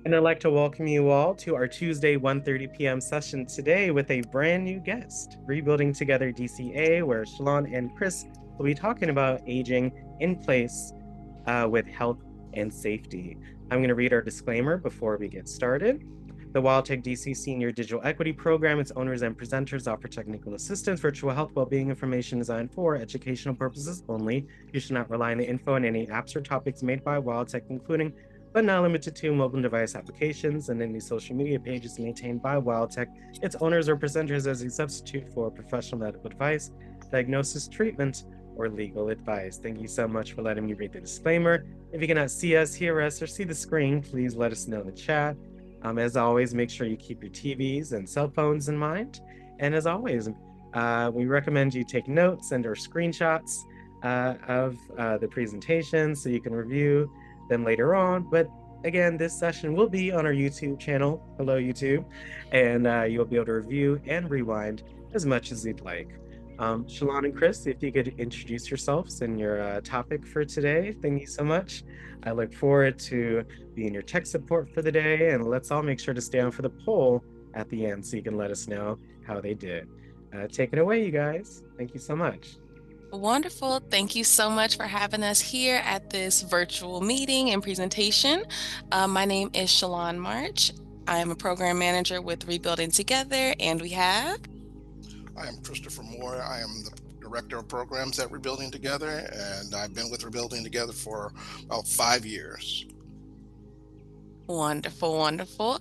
And I'd like to welcome you all to our Tuesday 1:30 p.m. session today with a brand new guest, Rebuilding Together DCA, where Shalawn and Chris will be talking about aging in place with health and safety. I'm going to read our disclaimer before we get started. The WildTech DC Senior Digital Equity Program, its owners and presenters offer technical assistance, virtual health, well-being information designed for educational purposes only. You should not rely on the info and any apps or topics made by WildTech, including but not limited to mobile device applications and any social media pages maintained by WildTech, its owners or presenters as a substitute for professional medical advice, diagnosis, treatment, or legal advice. Thank you so much for letting me read the disclaimer. If you cannot see us, hear us, or see the screen, please let us know in the chat. As always, make sure you keep your TVs and cell phones in mind. And as always, we recommend you take notes and or screenshots of the presentation so you can review them later on. But again, this session will be on our YouTube channel. Hello, YouTube. And you'll be able to review and rewind as much as you'd like. Shalawn and Chris, if you could introduce yourselves and your topic for today. Thank you so much. I look forward to being your tech support for the day, and let's all make sure to stay on for the poll at the end so you can let us know how they did. Take it away, you guys. Thank you so much. Wonderful. Thank you so much for having us here at this virtual meeting and presentation. My name is Shalawn March. I am a program manager with Rebuilding Together, and we have I am Christopher Moore. I am the Director of Programs at Rebuilding Together, and I've been with Rebuilding Together for about 5 years. wonderful, wonderful.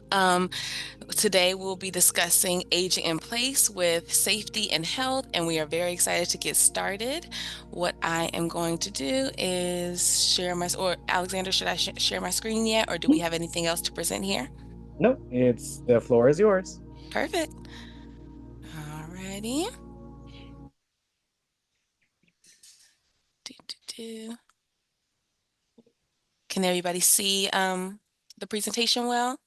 Today we'll be discussing aging in place with safety and health, and we are very excited to get started. What I am going to do is share my, or Alexander, should I share my screen yet, or do we have anything else to present here? Nope, it's the floor is yours. Perfect. Alrighty. Do, do, do. Can everybody see the presentation well?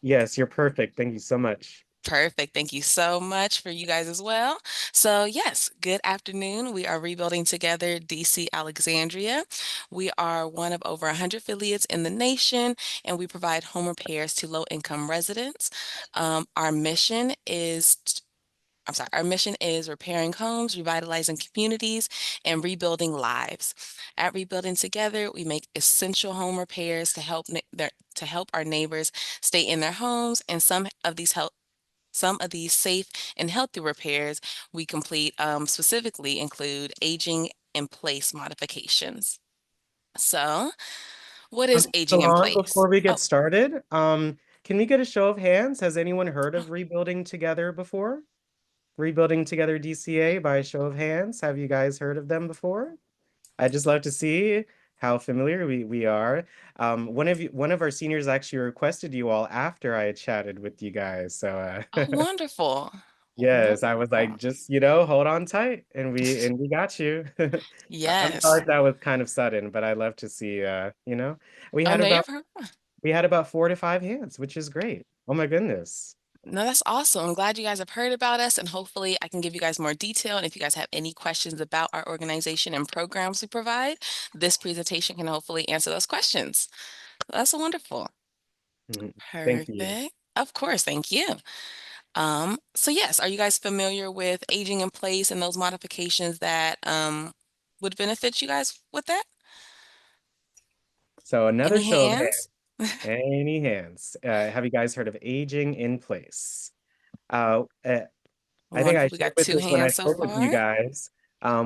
Yes, you're perfect. Thank you so much. Perfect. Thank you so much for you guys as well. So, yes, good afternoon. We are rebuilding together DC-Alexandria. We are one of over 100 affiliates in the nation, and we provide home repairs to low-income residents. Our mission is our mission is repairing homes, revitalizing communities, and rebuilding lives. At Rebuilding Together, we make essential home repairs to help our neighbors stay in their homes, and some of these safe and healthy repairs we complete specifically include aging in place modifications. So, what is aging in Shalawn, place? before we get Oh, started, can we get a show of hands? Has anyone heard of Rebuilding Together before? Rebuilding Together DCA by a show of hands. Have you guys heard of them before? I just love to see how familiar we are. One of our seniors actually requested you all after I had chatted with you guys. So oh, wonderful. yes, I was like, Wonderful. just hold on tight, and we got you. I'm Yes. sorry if that was kind of sudden, but I love to see we Oh, had no, about you've heard. we had about 4 to 5 hands, which is great. Oh my goodness. No, that's awesome. I'm glad you guys have heard about us, and hopefully I can give you guys more detail. And if you guys have any questions about our organization and programs we provide, this presentation can hopefully answer those questions. That's wonderful. Mhm. Thank you. Perfect. Of course, thank you. So yes, are you guys familiar with aging in place and those modifications that would benefit you guys with that? So another Any show of hands. hands? Any hands? Have you guys heard of aging in place? I think I Wonderful. We shared got with two this when I hands so spoke with you far. guys.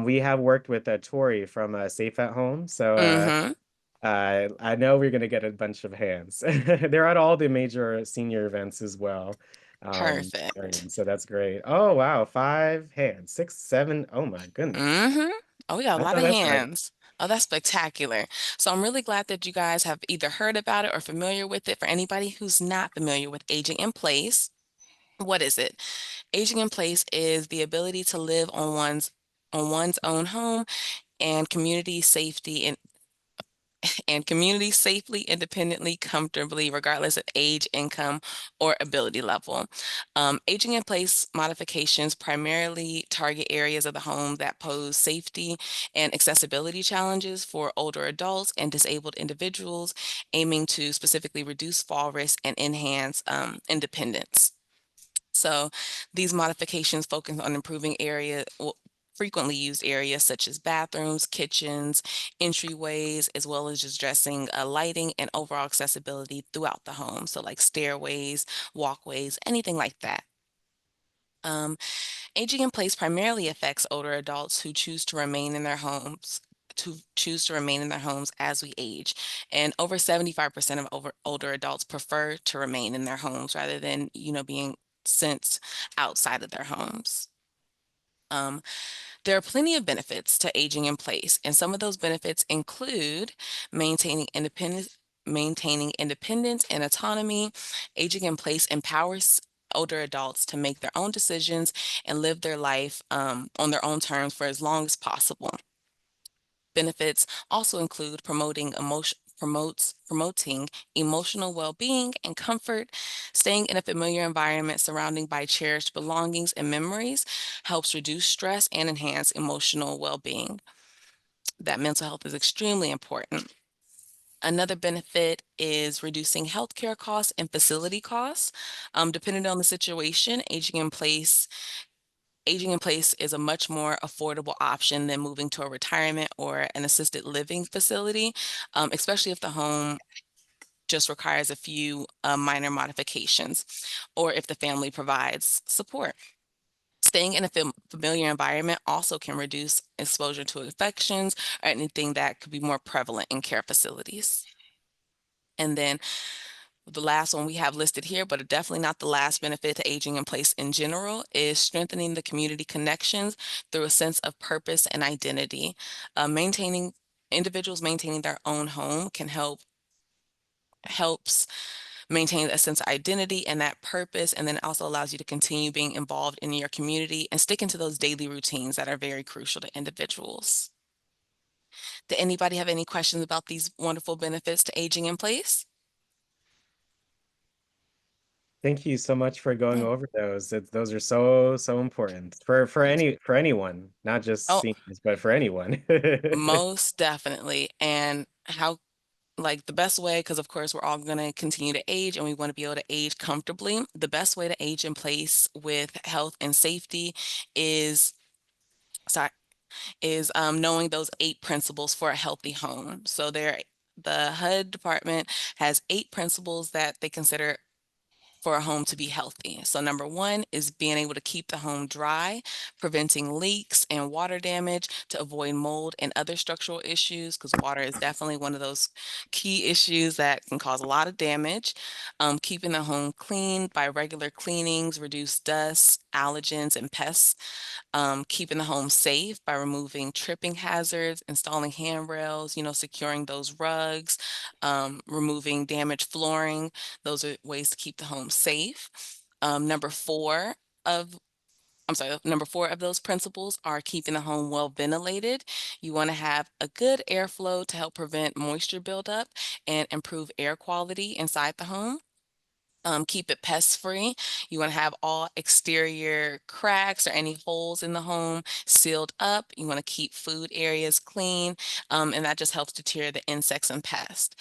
We have worked with Tori from Safe at Home, so Mm-hmm. I know we're gonna get a bunch of hands. They're at all the major senior events as well. Perfect. So that's great. Oh wow, 5 hands, 6, 7. Oh my goodness. Mm-hmm. Oh, we got a I lot know of that's right. hands. Oh, that's spectacular. So I'm really glad that you guys have either heard about it or familiar with it. For anybody who's not familiar with aging in place, what is it? Aging in place is the ability to live on one's own home and community safety and community safely, independently, comfortably, regardless of age, income, or ability level. Aging in place modifications primarily target areas of the home that pose safety and accessibility challenges for older adults and disabled individuals, aiming to specifically reduce fall risk and enhance independence. So these modifications focus on improving frequently used areas such as bathrooms, kitchens, entryways, as well as just addressing lighting and overall accessibility throughout the home. So like stairways, walkways, anything like that. Um, Aging in place primarily affects older adults who choose to remain in their homes. As we age. And over 75% of older adults prefer to remain in their homes rather than, being sent outside of their homes. Um, there are plenty of benefits to aging in place, and some of those benefits include maintaining independence, maintaining independence and autonomy. Aging in place empowers older adults to make their own decisions and live their life on their own terms for as long as possible. Benefits also include promoting emotional well-being and comfort. Staying in a familiar environment surrounded by cherished belongings and memories helps reduce stress and enhance emotional well-being. That mental health is extremely important. Another benefit is reducing healthcare costs and facility costs. Depending on the situation, aging in place is a much more affordable option than moving to a retirement or an assisted living facility, especially if the home just requires a few minor modifications or if the family provides support. Staying in a familiar environment also can reduce exposure to infections or anything that could be more prevalent in care facilities. And then the last one we have listed here, but definitely not the last benefit to aging in place in general, is strengthening the community connections through a sense of purpose and identity. Maintaining Individuals maintaining their own home helps maintain a sense of identity and that purpose, and then it also allows you to continue being involved in your community and sticking to those daily routines that are very crucial to individuals. Did anybody have any questions about these wonderful benefits to aging in place? Thank you so much for going Mm. over those. Those are so important for anyone, not just Oh, seniors, but for anyone. most definitely. And how, like, the best way, because of course we're all going to continue to age and we want to be able to age comfortably. The best way to age in place with health and safety is, sorry, knowing those 8 principles for a healthy home. So the HUD department has 8 principles that they consider for a home to be healthy. So number one is being able to keep the home dry, preventing leaks and water damage to avoid mold and other structural issues, because water is definitely one of those key issues that can cause a lot of damage. Keeping the home clean by regular cleanings, reduce dust, allergens, and pests. Keeping the home safe by removing tripping hazards, installing handrails, securing those rugs, removing damaged flooring. Those are ways to keep the home safe. Number four of number four of those principles are keeping the home well ventilated. You want to have a good airflow to help prevent moisture buildup and improve air quality inside the home. Keep it pest free. You want to have all exterior cracks or any holes in the home sealed up. You want to keep food areas clean, and that just helps deter the insects and pests.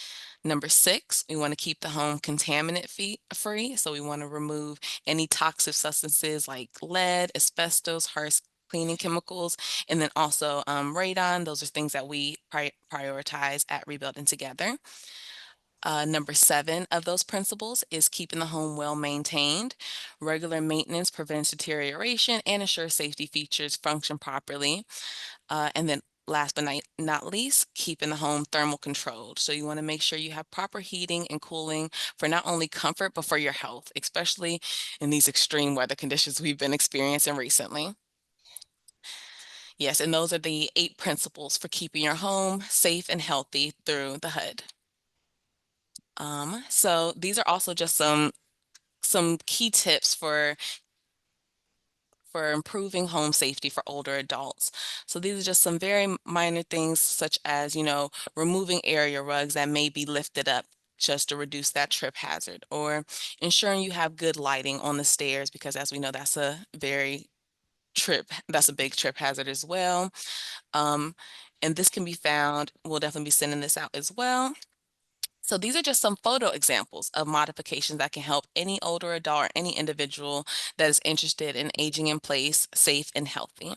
Number six, we want to keep the home contaminant free. So we want to remove any toxic substances like lead, asbestos, harsh cleaning chemicals, and then also radon. Those are things that we prioritize at Rebuilding Together. Number seven of those principles is keeping the home well maintained. Regular maintenance prevents deterioration and ensures safety features function properly. And then last but not least, keeping the home thermal controlled. So you want to make sure you have proper heating and cooling for not only comfort, but for your health, especially in these extreme weather conditions we've been experiencing recently. Yes, and those are the 8 principles for keeping your home safe and healthy through the HUD. So these are also just some key tips for for improving home safety for older adults. So these are just some very minor things, such as, removing area rugs that may be lifted up just to reduce that trip hazard, or ensuring you have good lighting on the stairs, because as we know, that's a big trip hazard as well. Um, and this can be found, we'll definitely be sending this out as well. So these are just some photo examples of modifications that can help any older adult or any individual that is interested in aging in place, safe and healthy.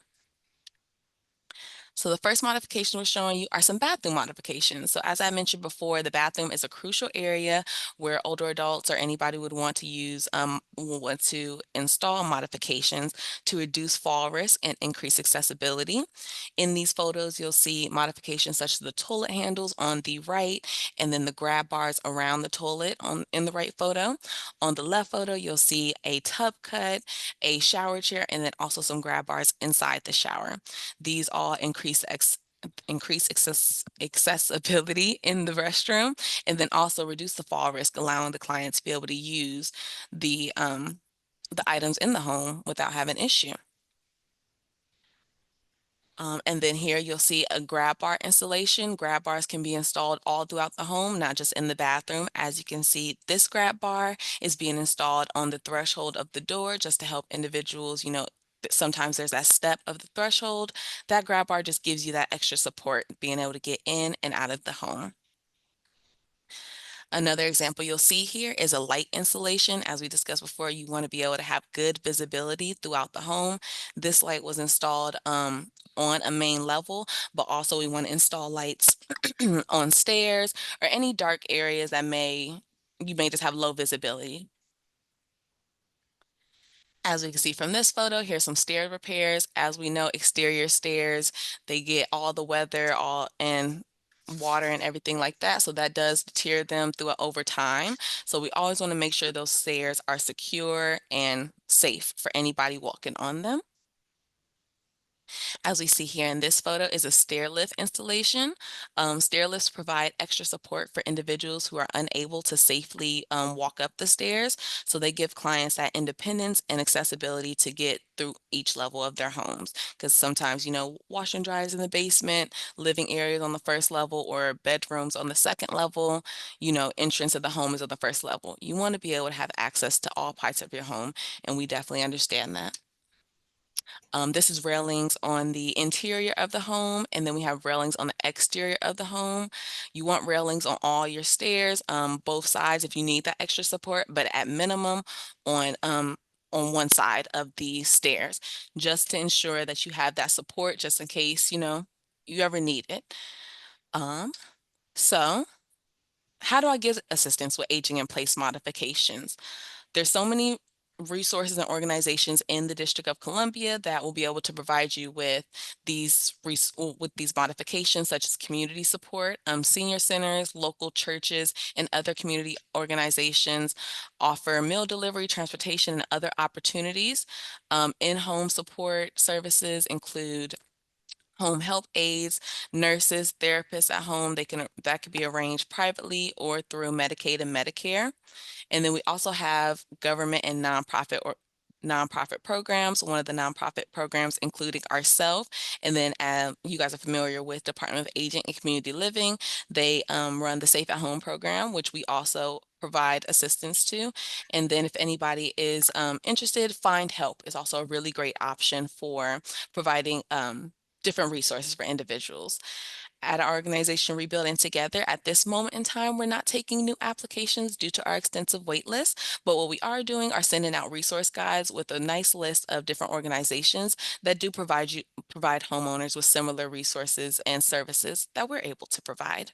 So the first modification we're showing you are some bathroom modifications. So as I mentioned before, the bathroom is a crucial area where older adults or anybody would want to will want to install modifications to reduce fall risk and increase accessibility. In these photos, you'll see modifications such as the toilet handles on the right, and then the grab bars around the toilet in the right photo. On the left photo, you'll see a tub cut, a shower chair, and then also some grab bars inside the shower. These all increase accessibility in the restroom, and then also reduce the fall risk, allowing the client to be able to use the items in the home without having issue. And then here you'll see a grab bar installation. Grab bars can be installed all throughout the home, not just in the bathroom. As you can see, this grab bar is being installed on the threshold of the door just to help individuals, sometimes there's that step of the threshold. That grab bar just gives you that extra support, being able to get in and out of the home. Another example you'll see here is a light installation. As we discussed before, you want to be able to have good visibility throughout the home. This light was installed on a main level, but also we want to install lights on stairs or any dark areas that you may just have low visibility. As we can see from this photo, here's some stair repairs. As we know, exterior stairs, they get all the weather, and water and everything like that. So that does deter them over time. So we always want to make sure those stairs are secure and safe for anybody walking on them. As we see here in this photo is a stair lift installation. Stair lifts provide extra support for individuals who are unable to safely walk up the stairs. So they give clients that independence and accessibility to get through each level of their homes. Because sometimes, wash and dryers in the basement, living areas on the first level, or bedrooms on the second level, entrance of the home is on the first level. You want to be able to have access to all parts of your home, and we definitely understand that. This is railings on the interior of the home, and then we have railings on the exterior of the home. You want railings on all your stairs, both sides if you need that extra support, but at minimum on one side of the stairs, just to ensure that you have that support just in case, you ever need it. So how do I give assistance with aging in place modifications? There's so many resources and organizations in the District of Columbia that will be able to provide you with these modifications, such as community support. Senior centers, local churches, and other community organizations offer meal delivery, transportation, and other opportunities. In-home support services include home health aides, nurses, therapists at home. That could be arranged privately or through Medicaid and Medicare. And then we also have government and nonprofit programs. One of the nonprofit programs including ourselves, and then you guys are familiar with Department of Aging and Community Living. They run the Safe at Home program, which we also provide assistance to. And then if anybody is interested, Find Help is also a really great option for providing different resources for individuals. At our organization Rebuilding Together, at this moment in time, we're not taking new applications due to our extensive wait list, but what we are doing are sending out resource guides with a nice list of different organizations that do provide homeowners with similar resources and services that we're able to provide.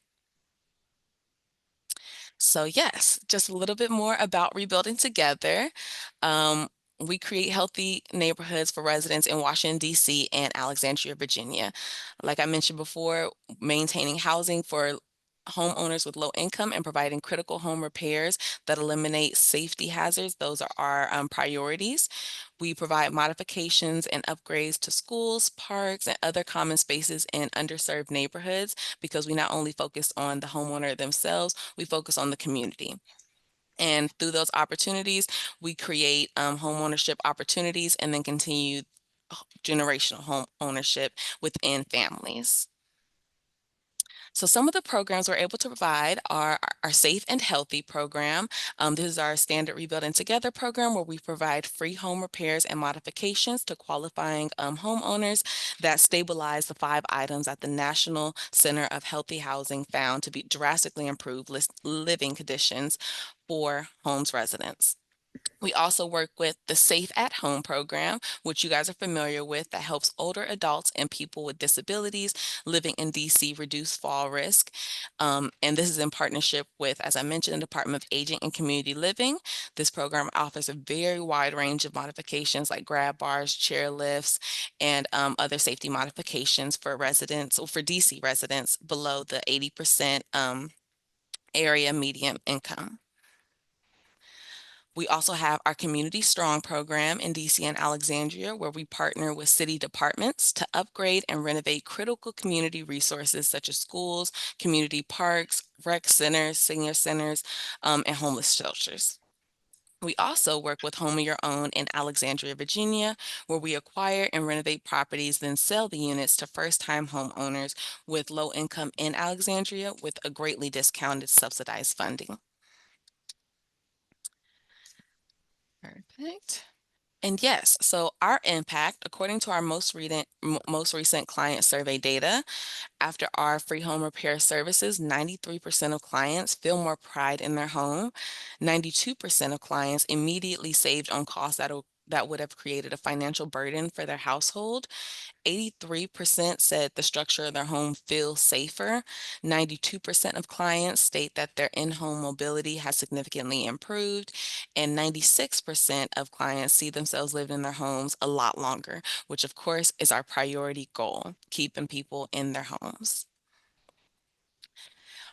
So yes, just a little bit more about Rebuilding Together. We create healthy neighborhoods for residents in Washington, D.C. and Alexandria, Virginia. Like I mentioned before, maintaining housing for homeowners with low income and providing critical home repairs that eliminate safety hazards. Those are our priorities. We provide modifications and upgrades to schools, parks, and other common spaces in underserved neighborhoods, because we not only focus on the homeowner themselves, we focus on the community. And through those opportunities, we create home ownership opportunities and then continue generational home ownership within families. So some of the programs we're able to provide are our Safe and Healthy program. This is our standard Rebuilding Together program where we provide free home repairs and modifications to qualifying homeowners that stabilize the 5 items at the National Center of Healthy Housing found to be drastically improve living conditions for homes residents. We also work with the Safe at Home program, which you guys are familiar with, that helps older adults and people with disabilities living in DC reduce fall risk. And this is in partnership with, as I mentioned, the Department of Aging and Community Living. This program offers a very wide range of modifications like grab bars, chair lifts, and other safety modifications for residents or for DC residents below the 80% area median income. We also have our Community Strong program in DC and Alexandria, where we partner with city departments to upgrade and renovate critical community resources such as schools, community parks, rec centers, senior centers, and homeless shelters. We also work with Home of Your Own in Alexandria, Virginia, where we acquire and renovate properties, then sell the units to first-time homeowners with low income in Alexandria with a greatly discounted subsidized funding. Perfect. And yes, so our impact, according to our most recent client survey data, after our free home repair services, 93% of clients feel more pride in their home. 92% of clients immediately saved on costs that would have created a financial burden for their household. 83% said the structure of their home feels safer. 92% of clients state that their in-home mobility has significantly improved. And 96% of clients see themselves living in their homes a lot longer, which of course is our priority goal, keeping people in their homes.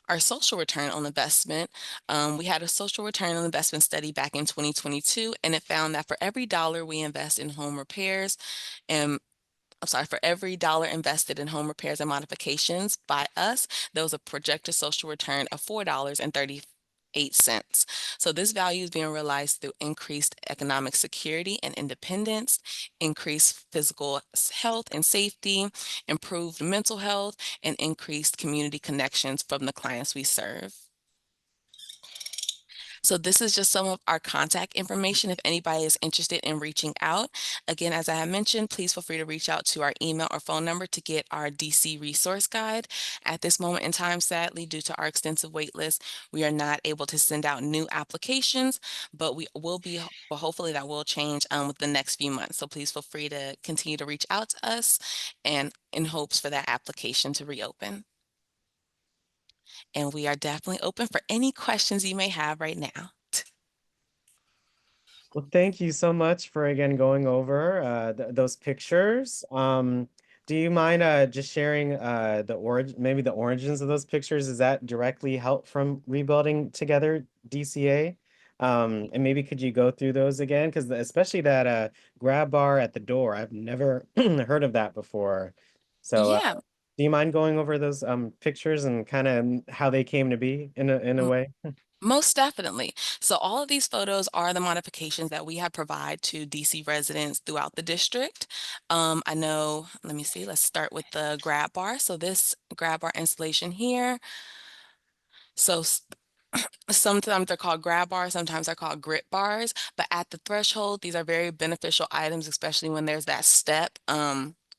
Our social return on investment, we had a social return on investment study back in 2022, and it found that for every dollar we invest in home repairs, and I'm sorry, for every dollar invested in home repairs and modifications by us, there was a projected social return of $4.38. So this value is being realized through increased economic security and independence, increased physical health and safety, improved mental health, and increased community connections from the clients we serve. So this is just some of our contact information if anybody is interested in reaching out. Again, as I have mentioned, please feel free to reach out to our email or phone number to get our DC resource guide. At this moment in time, sadly, due to our extensive wait list, we are not able to send out new applications, but we will be, well, hopefully that will change with the next few months. So please feel free to continue to reach out to us and in hopes for that application to reopen. And we are definitely open for any questions you may have right now. Well, thank you so much for again going over those pictures. Do you mind just sharing maybe the origins of those pictures? Is that directly help from Rebuilding Together DCA? And maybe could you go through those again? Because especially that grab bar at the door, I've never heard of that before. So Yeah. do you mind going over those pictures and kind of how they came to be in a way? Most definitely. So all of these photos are the modifications that we have provide to DC residents throughout the district. I know, let me see, let's start with the grab bar. So this grab bar installation here. So sometimes they're called grab bars, sometimes they're called grip bars, but at the threshold, these are very beneficial items, especially when there's that step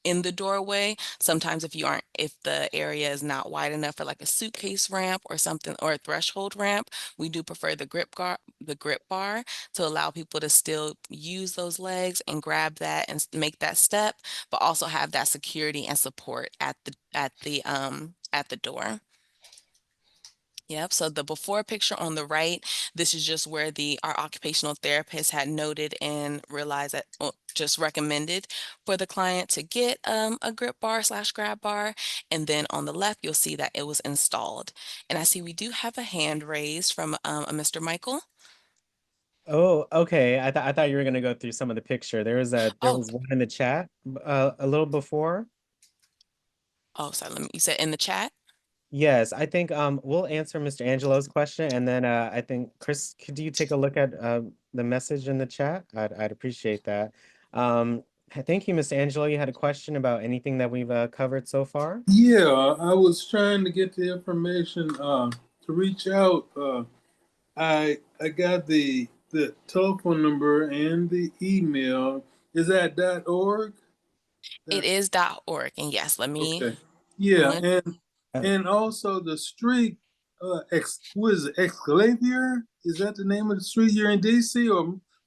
in the doorway. Sometimes if the area is not wide enough for like a suitcase ramp or something or a threshold ramp, we do prefer the grip bar to allow people to still use those legs and grab that and make that step, but also have that security and support at the door. Yep. So the before picture on the right, this is just where our occupational therapist had noted and realized that, well, just recommended for the client to get a grip bar slash grab bar. And then on the left, you'll see that it was installed. And I see we do have a hand raised from a Mr. Michael. Oh, okay. I thought you were gonna go through some of the picture. There Oh, was one in the chat a little before. sorry. You said in the chat? Yes, I think we'll answer Mr. Angelo's question, and then I think Chris, could you take a look at the message in the chat? I'd appreciate that. Um, thank you, Mr. Angelo. You had a question about anything that we've covered so far? Yeah, I was trying to get the information to reach out. I got the telephone number and the email. Is that .org? It That is .org, and yes, let me okay. Yeah, pull in. and also the street. What is it? Exclavier? Is that the name of the street? You're in DC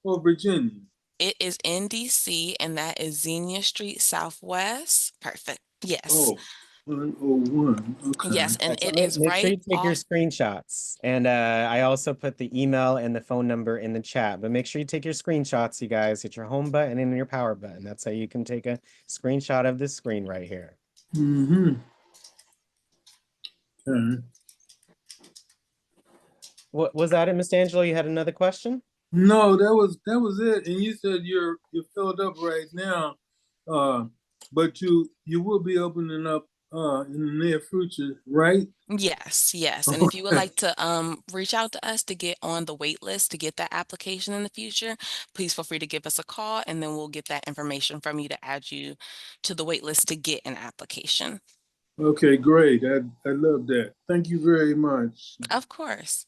or Virginia? It is in DC, and that is Xenia Street Southwest. Perfect. Yes. Oh, 101. Yes, Okay. and So it is make sure right you take your off. screenshots. And I also put the email and the phone number in the chat, but make sure you take your screenshots, you guys. Hit your home button and your power button. That's how you can take a screenshot of this screen right here. Mm-hmm. Okay. What was that it, Mr. Angelo? You had another question? No, that was it. And you said you're filled up right now, uh, but you will be opening up in the near future, right? Yes, yes. And if you would Okay. like to reach out to us to get on the wait list to get that application in the future, please feel free to give us a call and then we'll get that information from you to add you to the wait list to get an application. Okay, great. I love that. Thank you very much. Of course.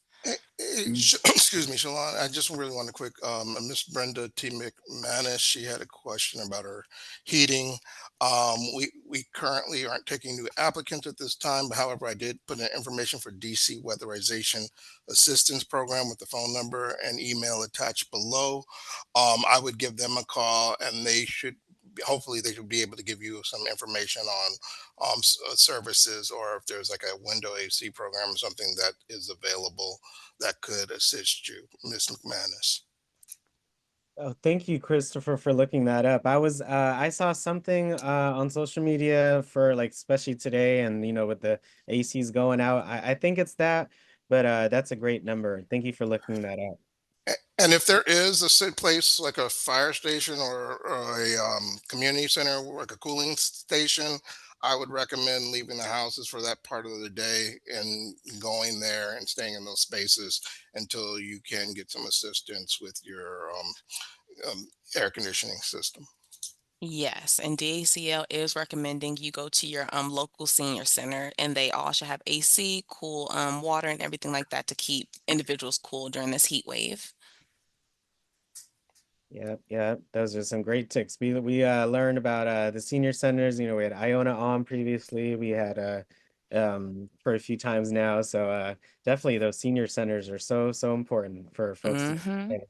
Excuse me, Shalon. I just really want to quick. Miss Brenda T. McManus, she had a question about her heating. We currently aren't taking new applicants at this time, but however, I did put in information for DC Weatherization Assistance Program with the phone number and email attached below. I would give them a call, and they should. Hopefully, they should be able to give you some information on services, or if there's like a window AC program or something that is available that could assist you, Miss McManus. Oh, thank you, Christopher, for looking that up. I saw something on social media for like especially today and with the ACs going out. I think it's that, but that's a great number. Thank you for looking that up. And if there is a place like a fire station or a community center, like a cooling station, I would recommend leaving the houses for that part of the day and going there and staying in those spaces until you can get some assistance with your air conditioning system. Yes, and DACL is recommending you go to your local senior center and they all should have AC, cool water and everything like that to keep individuals cool during this heat wave. Yeah, yeah, those are some great tips. We learned about the senior centers. We had Iona on previously. We had for a few times now. So definitely those senior centers are so important for folks to take Mm-hmm. advantage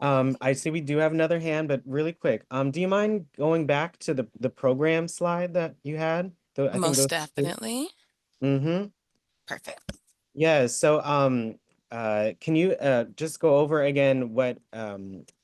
of. I see we do have another hand, but really quick. Do you mind going back to the program slide that you had? I think Most those. definitely. Mm-hmm. Perfect. Yeah, so can you just go over again what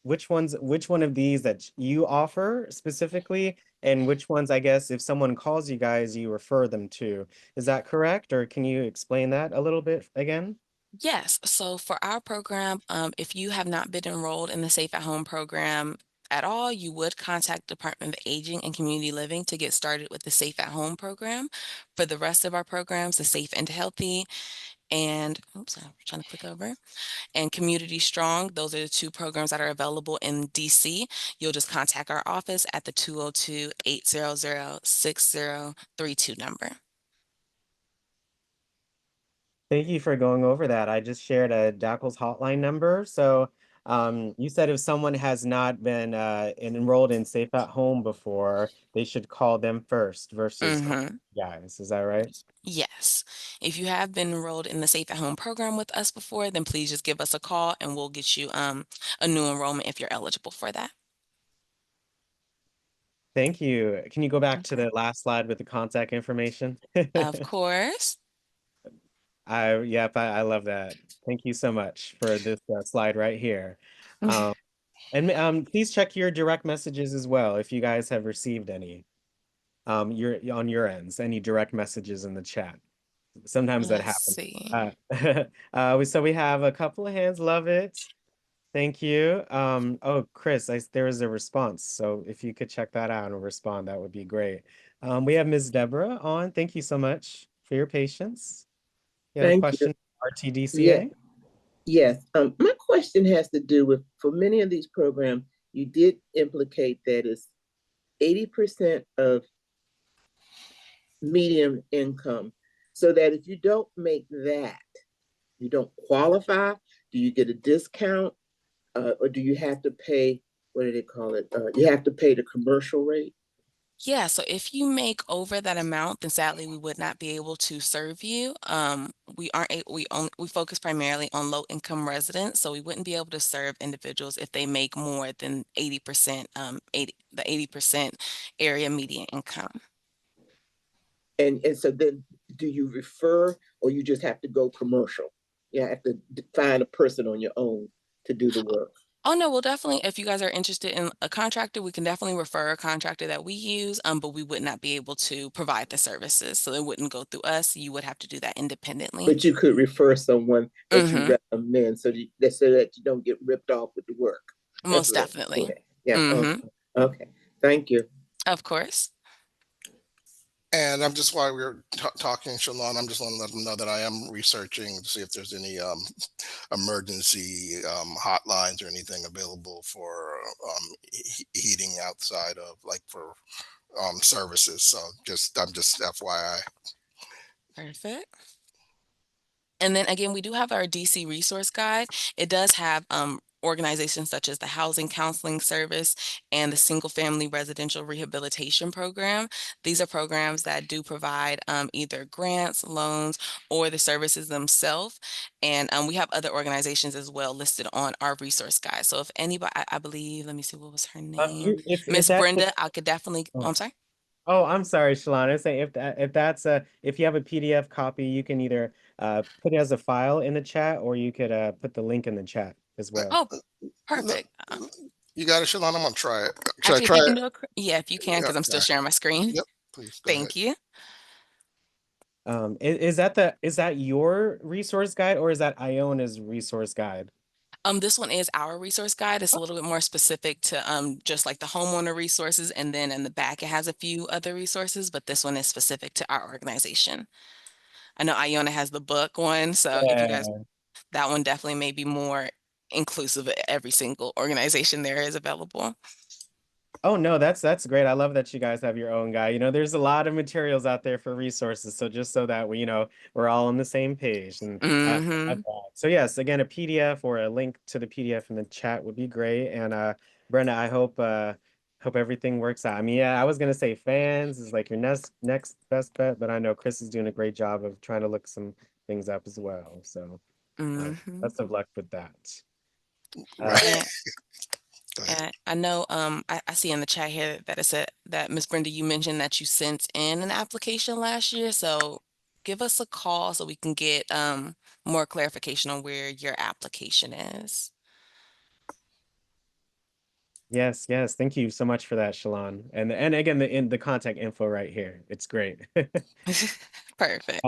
which one of these that you offer specifically and which ones I guess if someone calls you guys you refer them to. Is that correct? Or can you explain that a little bit again? Yes. So for our program, if you have not been enrolled in the Safe at Home program at all, you would contact Department of Aging and Community Living to get started with the Safe at Home program. For the rest of our programs, the Safe and Healthy and oops, I'm trying to click over and Community Strong, those are the two programs that are available in DC. You'll just contact our office at the 202-800-6032 number. Thank you for going over that. I just shared a DACL's hotline number. So you said if someone has not been enrolled in Safe at Home before, they should call them first versus calling Mm-hmm. you guys. Is that right? Yes. If you have been enrolled in the Safe at Home program with us before, then please just give us a call and we'll get you a new enrollment if you're eligible for that. Thank you. Can you go back to Okay. the last slide with the contact information? Of course. Yep, I love that. Thank you so much for this slide right here. Um, and please check your direct messages as well if you guys have received any your on your ends, any direct messages in the chat. Sometimes that Let's happens. see. Uh, so we have a couple of hands. Love it. Thank you. Oh, Chris, there was a response. So if you could check that out and respond, that would be great. We have Ms. Deborah on. Thank you so much. for your patience. You have a Thank you. question, Yeah, RTDCA? yes. My question has to do with, for many of these programs, you did implicate that it's 80% of medium income. So that if you don't make that, you don't qualify. Do you get a discount? Or do you have to pay, what do they call it? You have to pay the commercial rate? Yeah, so if you make over that amount, then sadly we would not be able to serve you. We aren't a- we focus primarily on low income residents, so we wouldn't be able to serve individuals if they make more than 80%, 80% area median income. And so then do you refer, or you just have to go commercial? You have to find a person on your own to do the work. Oh no, we'll definitely, if you guys are interested in a contractor, we can definitely refer a contractor that we use, but we would not be able to provide the services. So it wouldn't go through us. You would have to do that independently. But you could refer someone that you Mm-hmm. recommend, so that you don't get ripped off with the work. That's Most what. definitely. Okay. Yeah. Mm-hmm. Okay. Okay. Thank you. Of course. And I'm just, while we were talking, Shalawn, I'm just want to let them know that I am researching to see if there's any emergency hotlines or anything available for heating outside of, like, for services. So I'm just FYI. Perfect. And then again, we do have our DC resource guide. It does have organizations such as the Housing Counseling Service and the Single Family Residential Rehabilitation Program. These are programs that do provide either grants, loans, or the services themselves. And we have other organizations as well listed on our resource guide. So if anybody, I believe, let me see, what was her name? If Miss that's Brenda, I could definitely, oh, I'm sorry. Oh, I'm sorry, Shalawn. I say if you have a PDF copy, you can either put it as a file in the chat, or you could put the link in the chat as Uh, well. Oh, Look, perfect. you got it, Shalawn. I'm gonna try it. Should I Actually, if try you it? can do it, yeah, if you can, Yeah. because I'm still Okay. sharing my screen. Yep. Please go ahead. Thank you. Is that your resource guide, or is that Iona's resource guide? This one is our resource guide. It's a little bit more specific to just like the homeowner resources, and then in the back it has a few other resources, but this one is specific to our organization. I know Iona has the book one, so if you guys, Yeah. that one definitely may be more inclusive of every single organization there is available. Oh no, that's great. I love that you guys have your own guy. There's a lot of materials out there for resources, so just so that we're all on the same page. And I love Mm-hmm. that. So yes, again, a PDF or a link to the PDF in the chat would be great. And Brenda, I hope everything works out. I mean, yeah, I was gonna say fans is like your next best bet, but I know Chris is doing a great job of trying to look some things up as well. So Mm-hmm. best of luck with that. Uh, Right. And Go ahead. And I know I see in the chat here that it said that Miss Brenda, you mentioned that you sent in an application last year. So give us a call so we can get more clarification on where your application is. Yes, yes. Thank you so much for that, Shalawn. And again, the contact info right here. It's great. Perfect.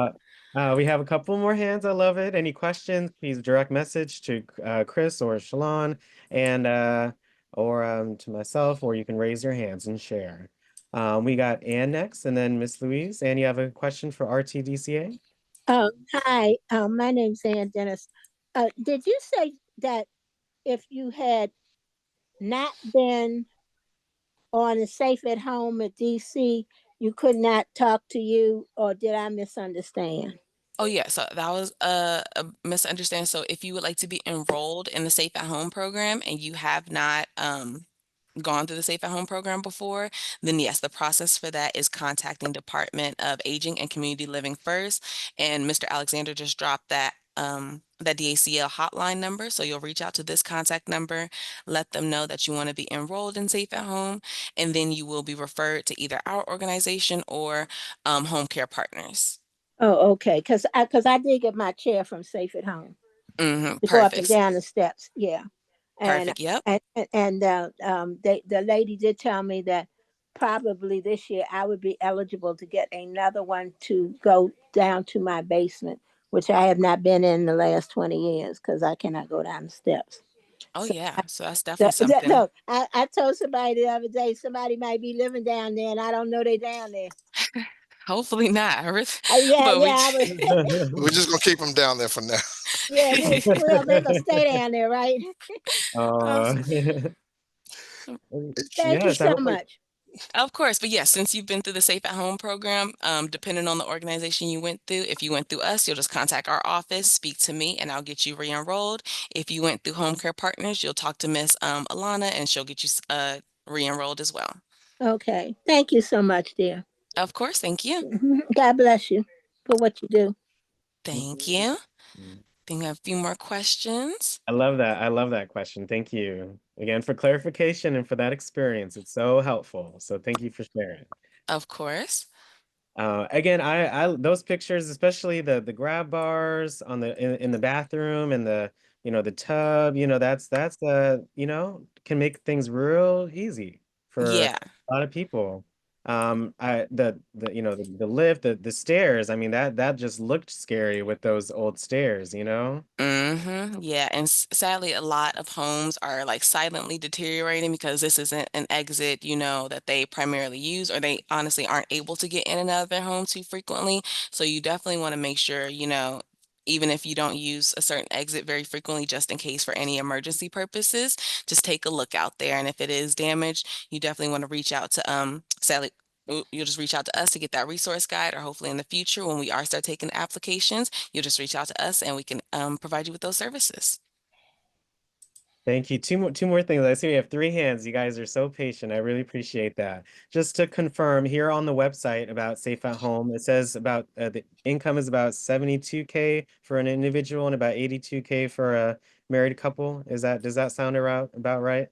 We have a couple more hands. I love it. Any questions? Please direct message to Chris or Shalawn, and or to myself, or you can raise your hands and share. We got Ann next, and then Miss Louise. Ann, you have a question for RTDCA? Hi, my name's Ann Dennis. Did you say that if you had not been on a safe at home at DC, you could not talk to you, or did I misunderstand? Oh yeah, so that was a misunderstanding. So if you would like to be enrolled in the Safe at Home program and you have not gone through the Safe at Home program before, then yes, the process for that is contacting Department of Aging and Community Living first. And Mr. Alexander just dropped that DACL hotline number. So you'll reach out to this contact number, let them know that you want to be enrolled in Safe at Home, and then you will be referred to either our organization or Home Care Partners. Oh, okay. Because I did get my chair from Safe at Home to go up and Perfect. down the steps. Yeah, and Perfect. Yep. the lady did tell me that probably this year I would be eligible to get another one to go down to my basement, which I have not been in the last 20 years because I cannot go down the steps. Oh So yeah. So that's definitely no, something. I told somebody the other day somebody might be living down there and I don't know they down there. Hopefully not. Yeah, But we yeah, We're just gonna keep them down there for now. yeah, they're gonna stay down there, right? Uh, Awesome. Thank you yes, I so hope I, much. Of course, but yes, since you've been through the Safe at Home program, depending on the organization you went through, if you went through us, you'll just contact our office, speak to me, and I'll get you re-enrolled. If you went through Home Care Partners, you'll talk to Miss Alana, and she'll get you re-enrolled as well. Okay. Thank you so much, dear. Of course, thank you. God bless you for what you do. Thank you. Think I have a few more questions. I love that. I love that question. Thank you again for clarification and for that experience. It's so helpful. So thank you for sharing. Of course. Again, I those pictures, especially the grab bars on in the bathroom and the the tub, that's can make things real easy for Yeah. a lot of people. I the the lift, the stairs. I mean that just looked scary with those old stairs. Yeah, and sadly, a lot of homes are like silently deteriorating because this isn't an exit, that they primarily use, or they honestly aren't able to get in and out of their home too frequently. So you definitely want to make sure, even if you don't use a certain exit very frequently, just in case for any emergency purposes, just take a look out there. And if it is damaged, you definitely want to reach out to sadly. You'll just reach out to us to get that resource guide, or hopefully in the future when we are start taking applications, you'll just reach out to us and we can provide you with those services. Thank you. Two more things. I see we have three hands. You guys are so patient. I really appreciate that. Just to confirm, here on the website about Safe at Home, it says about the income is about 72K for an individual and about 82K for a married couple. Does that sound about right?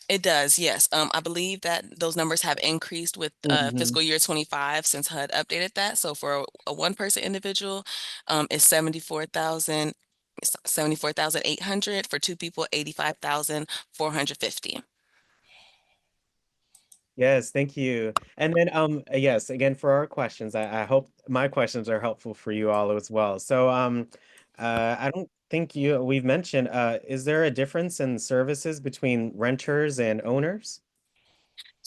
It does, yes. I believe that those numbers have increased with Mhm. fiscal year 25 since HUD updated that. So for a one-person individual, it's 74,800. For two people, 85,450. Yes, thank you. And then yes, again for our questions, I hope my questions are helpful for you all as well. So I don't think we've mentioned is there a difference in services between renters and owners?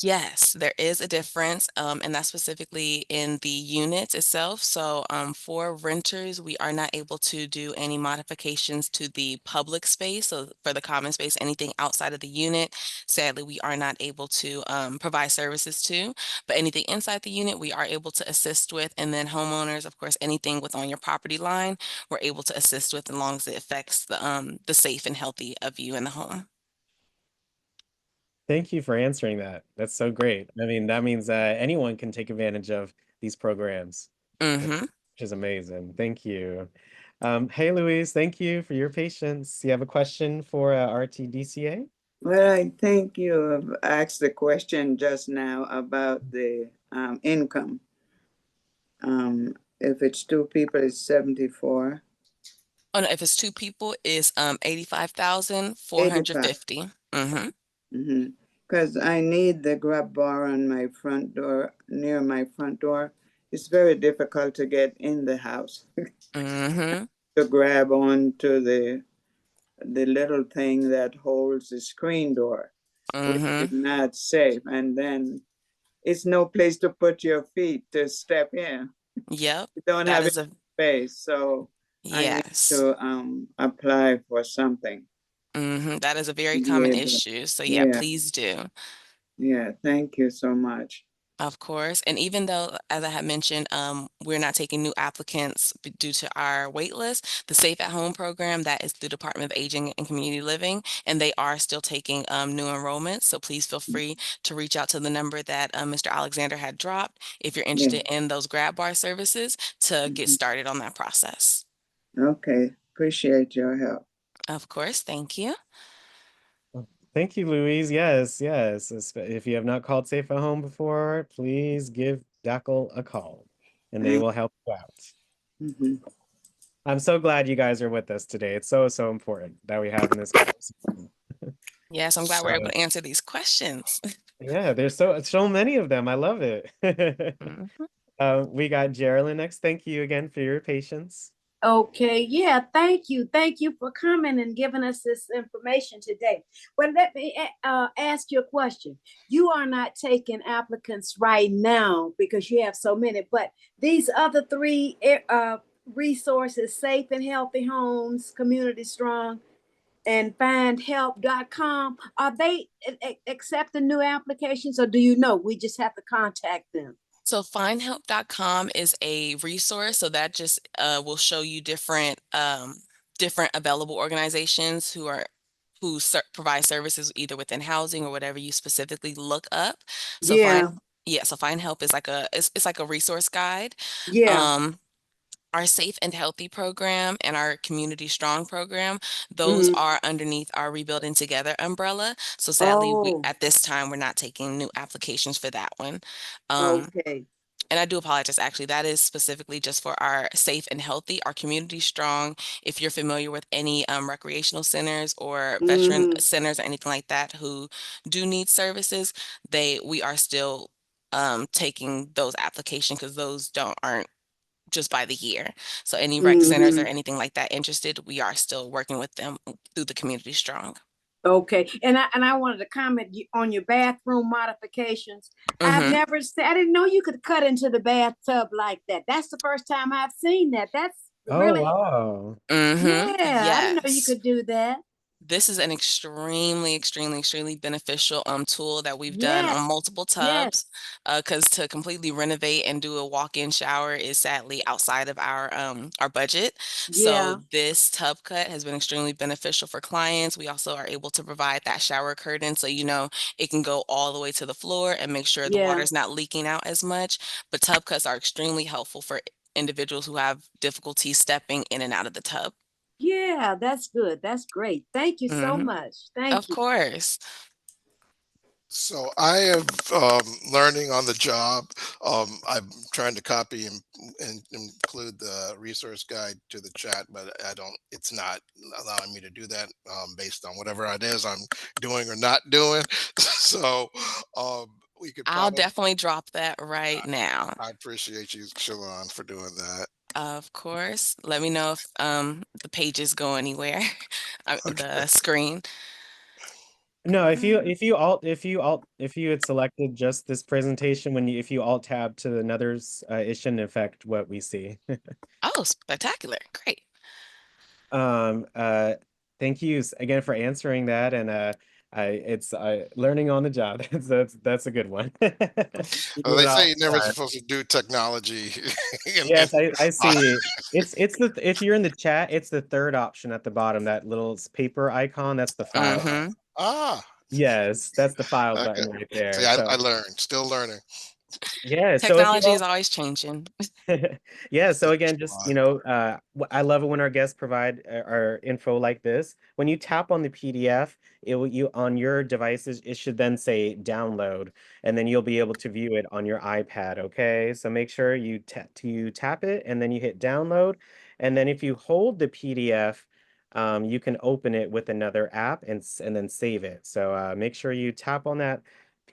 Yes, there is a difference, and that's specifically in the units itself. So, for renters, we are not able to do any modifications to the public space. So, for the common space, anything outside of the unit, sadly, we are not able to provide services to. But anything inside the unit, we are able to assist with. And then homeowners, of course, anything with on your property line, we're able to assist with as long as it affects the safe and healthy of you in the home. Thank you for answering that. That's so great. I mean, that means anyone can take advantage of these programs, which Mm-hmm. is amazing. Thank you. Hey, Louise, thank you for your patience. You have a question for RTDCA? Well, I think you have asked the question just now about the income. If it's two people, it's 74, Oh no, if it's two people, it's 85. 85,450. Mm-hmm. Because I need the grab bar on my front door, near my front door. It's very difficult to get in the house Mm-hmm. to grab onto the little thing that holds the screen door, which is Mm-hmm. not safe. And then it's no place to put your feet to step in. Yep. You don't That have is any a space, so I need yes. to apply for something. Mm-hmm. That is a very common Yeah, issue. So yeah, yeah, please do. yeah. Thank you so much. Of course. And even though, as I had mentioned, we're not taking new applicants due to our wait list, the Safe at Home program, that is the Department of Aging and Community Living, and they are still taking new enrollments. So please feel free to reach out to the number that Mr. Alexander had dropped if you're Yeah. interested in those grab bar services to get Mhm. started on that process. Okay. Appreciate your help. Of course. Thank you. Thank you, Louise. Yes, yes. If you have not called Safe at Home before, please give DACL a call and they Thank. will help you out. Mhm. I'm so glad you guys are with us today. It's so, so important that we have in this conversation. Yes, I'm glad we're able to answer these questions. Yeah, there's so many of them. I love it. Mhm. We got Geraldine next. Thank you again for your patience. Okay, yeah, thank you. Thank you for coming and giving us this information today. Well, let me ask you a question. You are not taking applicants right now because you have so many, but these other three resources, Safe and Healthy Homes, Community Strong, and findhelp.com, are they accepting new applications, or do you know we just have to contact them? So findhelp.com is a resource. So that just will show you different different available organizations who provide services either within housing or whatever you specifically look up. So Yeah, Find Help is like it's like a resource guide. yeah. Um, our Safe and Healthy program and our Community Strong program, those Mm. are underneath our Rebuilding Together umbrella. So sadly, Oh, at this time, we're not taking new applications for that one. Um, okay. and I do apologize, actually, that is specifically just for our Safe and Healthy, our Community Strong. If you're familiar with any recreational centers or veteran Mm-hmm. centers or anything like that who do need services, we are still taking those applications because those aren't just by the year. So any rec centers or Mm-hmm. anything like that interested, we are still working with them through the Community Strong. Okay, and I wanted to comment on your bathroom modifications. I've Mm-hmm. never seen. I didn't know you could cut into the bathtub like that. That's the first time I've seen that. That's Oh, really, wow. Mm-hmm. yeah. I didn't know you Yes. could do that. This is an extremely, extremely, extremely beneficial tool that we've done on Yes, multiple yes, tubs. Because to completely renovate and do a walk-in shower is sadly outside of our budget. So yeah, this tub cut has been extremely beneficial for clients. We also are able to provide that shower curtain so it can go all the way to the floor and make sure the water yeah, is not leaking out as much. But tub cuts are extremely helpful for individuals who have difficulty stepping in and out of the tub. yeah. That's good. That's great. Thank you so Hmm. much. Thank Of you. course. So I have learning on the job. I'm trying to copy and include the resource guide to the chat, but I don't. It's not allowing me to do that based on whatever it is I'm doing or not doing. So um, we could I'll probably. definitely drop that right now. I appreciate you, Shalawn, for doing that. Of course. Let me know if the pages go anywhere. Okay. The screen. No, Mm. if you had selected just this presentation if you alt tab to another's, it shouldn't affect what we see. Oh, spectacular. Great. Um, uh, Thank you again for answering that, and it's learning on the job. That's a good one. You Well, do they it all say you're the never time. supposed to do technology. Yes, I see. It's the if you're in the chat, it's the third option at the bottom, that little paper icon. That's the file. Mm-hmm. Ah, Yes, that's the file okay. button right See, there. I So learned, still learning. yeah, so if you Technology is always changing. yeah, so Thank you, again, just Shalawn. I love it when our guests provide our info like this. When you tap on the PDF, it will you on your devices, it should then say download, and then you'll be able to view it on your iPad. Okay, so make sure you tap it and then you hit download, and then if you hold the PDF, you can open it with another app and then save it. So make sure you tap on that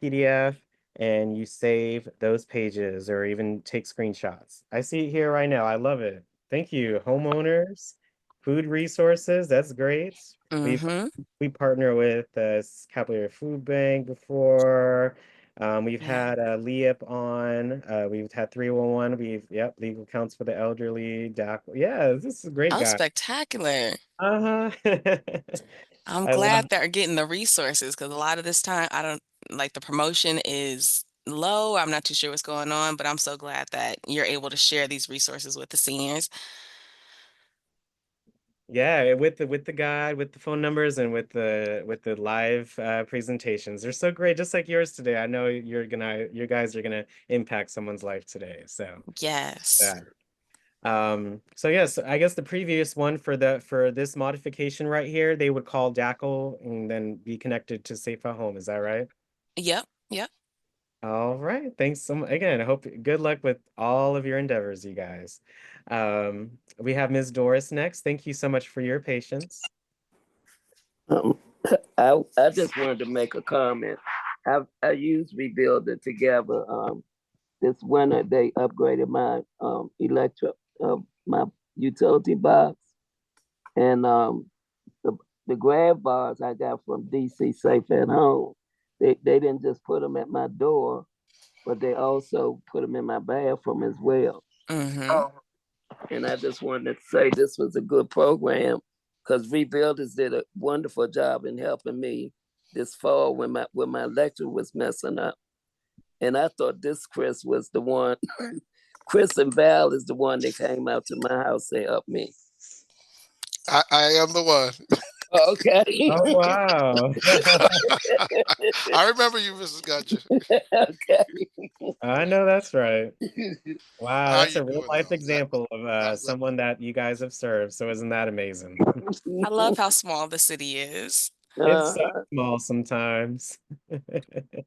PDF and you save those pages or even take screenshots. I see it here right now. I love it. Thank you, homeowners, food resources. That's great. We've Mm-hmm. we partner with Capillary Food Bank before. We've Yeah. had LEAP on. We've had 311. Legal Counts for the Elderly. Yeah, this is a great Oh, guy. spectacular. Uh-huh. I'm I love glad they're getting the resources because a lot of this time I don't like the promotion is low. I'm not too sure what's going on, but I'm so glad that you're able to share these resources with the seniors. Yeah, with the guide, with the phone numbers, and with the live presentations. They're so great, just like yours today. I know you guys are gonna impact someone's life today. So Yes. yeah. So yes, I guess the previous one for this modification right here, they would call DACL and then be connected to Safe at Home. Is that right? Yep. Yep. All right. Thanks so much. Again, I hope good luck with all of your endeavors, you guys. We have Ms. Doris next. Thank you so much for your patience. Um, I just wanted to make a comment. I used Rebuild It Together. This winter they upgraded my my utility box, and the the grab bars I got from DC Safe at Home. They didn't just put them at my door, but they also put them in my bathroom as well. Mm-hmm. And I just wanted to say this was a good program because Rebuilders did a wonderful job in helping me this fall when my electric was messing up. And I thought this Chris was the one. Chris and Val is the one that came out to my house to help me. I am the one. Okay. Oh, wow. I remember you, Mrs. Gotcha. Okay. I know that's right. Wow, How that's you a real doing life though? example of God bless. someone that you guys have served. So isn't that amazing? I love how small the city is. It's so Uh-huh. small sometimes.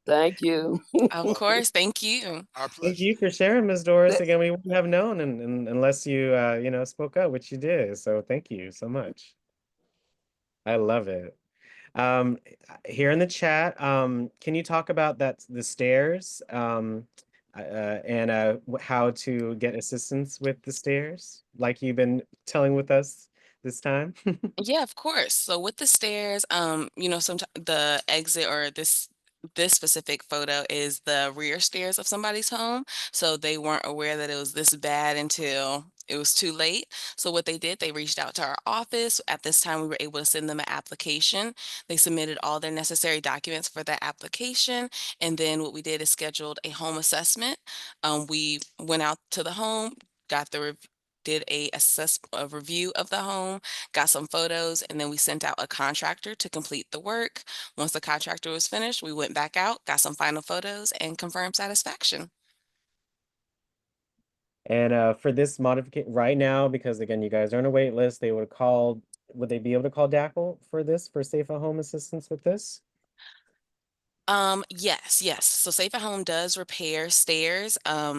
Thank you. Of course. Thank you. Our Thank pleasure. you for sharing, Ms. Doris. Again, we wouldn't have known unless you, spoke up, which you did. So thank you so much. I love it. Um, Here in the chat, can you talk about the stairs, and how to get assistance with the stairs, like you've been telling with us this time? Yeah, of course. So with the stairs, sometimes the exit or this specific photo is the rear stairs of somebody's home. So they weren't aware that it was this bad until it was too late. So what they did, they reached out to our office. At this time, we were able to send them an application. They submitted all their necessary documents for that application. And then what we did is scheduled a home assessment. We went out to the home, got the did a review of the home, got some photos, and then we sent out a contractor to complete the work. Once the contractor was finished, we went back out, got some final photos, and confirmed satisfaction. And for this modification right now, because again, you guys are on a wait list, would they be able to call DACL for this, for safe at home assistance with this? Yes, yes. So Safe at Home does repair stairs. But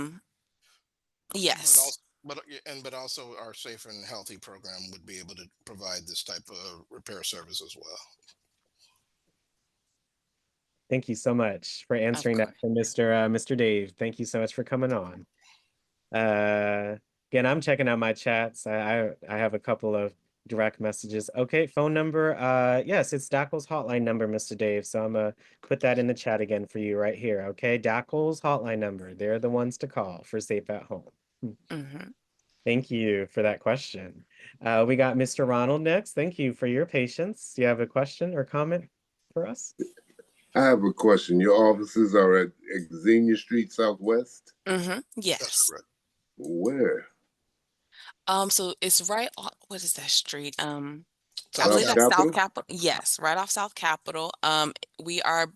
Yes. also, but also our Safe and Healthy program would be able to provide this type of repair service as well. Thank you so much for Of answering that course. for Mr. Dave. Thank you so much for coming on. Again, I'm checking out my chats. I have a couple of direct messages. Okay, phone number. Yes, it's DACL's hotline number, Mr. Dave. So I'm gonna put that in the chat again for you right here. Okay, DACL's hotline number. They're the ones to call for Safe at Home. Hmm. Thank you for that question. We got Mr. Ronald next. Thank you for your patience. Do you have a question or comment for us? I have a question. Your offices are at Xenia Street Southwest? Hmm. That's Yes. correct. Where? So it's right off, what is that street? I South believe South that's Capitol. South Capitol? Capitol. Yes, right off South Capitol. We are